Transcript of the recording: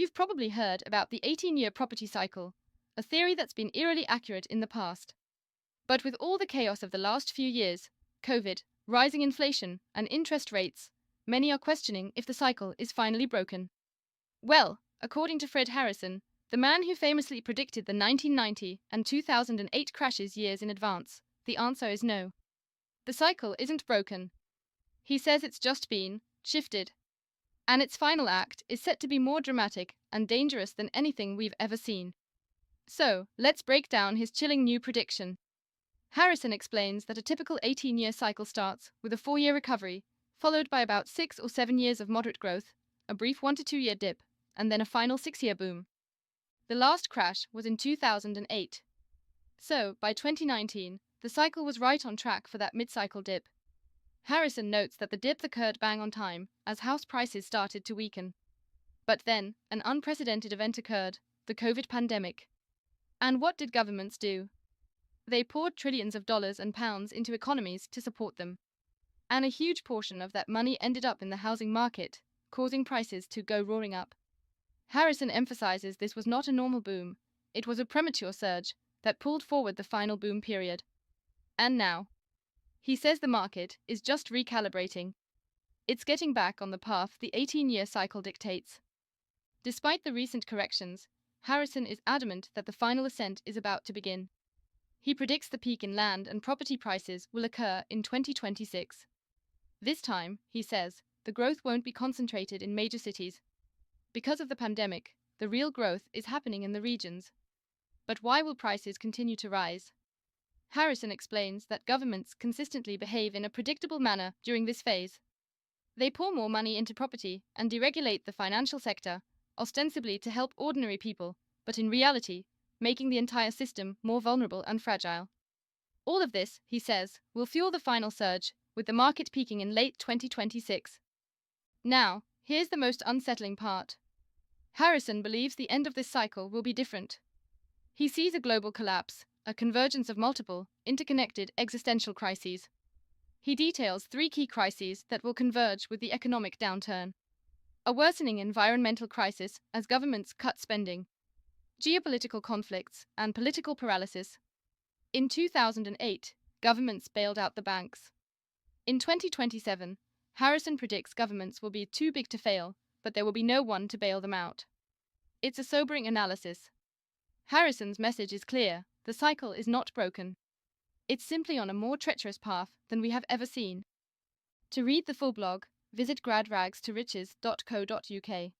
You've probably heard about the 18-year property cycle, a theory that's been eerily accurate in the past. But with all the chaos of the last few years, COVID, rising inflation, and interest rates, many are questioning if the cycle is finally broken. Well, according to Fred Harrison, the man who famously predicted the 1990 and 2008 crashes years in advance, the answer is no. The cycle isn't broken. He says it's just been shifted, and its final act is set to be more dramatic and dangerous than anything we've ever seen. So, let's break down his chilling new prediction. Harrison explains that a typical 18-year cycle starts with a 4-year recovery, followed by about 6 or 7 years of moderate growth, a brief 1 to 2 year dip, and then a final 6-year boom. The last crash was in 2008. So, by 2019, the cycle was right on track for that mid-cycle dip. Harrison notes that the dip occurred bang on time as house prices started to weaken. But then, an unprecedented event occurred, the COVID pandemic. And what did governments do? They poured trillions of dollars and pounds into economies to support them. And a huge portion of that money ended up in the housing market, causing prices to go roaring up. Harrison emphasizes this was not a normal boom, it was a premature surge that pulled forward the final boom period. And now, he says the market is just recalibrating. It's getting back on the path the 18-year cycle dictates. Despite the recent corrections, Harrison is adamant that the final ascent is about to begin. He predicts the peak in land and property prices will occur in 2026. This time, he says, the growth won't be concentrated in major cities. Because of the pandemic, the real growth is happening in the regions. But why will prices continue to rise? Harrison explains that governments consistently behave in a predictable manner during this phase. They pour more money into property and deregulate the financial sector, ostensibly to help ordinary people, but in reality, making the entire system more vulnerable and fragile. All of this, he says, will fuel the final surge, with the market peaking in late 2026. Now, here's the most unsettling part. Harrison believes the end of this cycle will be different. He sees a global collapse, a convergence of multiple, interconnected existential crises. He details 3 key crises that will converge with the economic downturn: a worsening environmental crisis as governments cut spending, geopolitical conflicts, and political paralysis. In 2008, governments bailed out the banks. In 2027, Harrison predicts governments will be too big to fail, but there will be no one to bail them out. It's a sobering analysis. Harrison's message is clear: the cycle is not broken. It's simply on a more treacherous path than we have ever seen. To read the full blog, visit gradragstoriches.co.uk.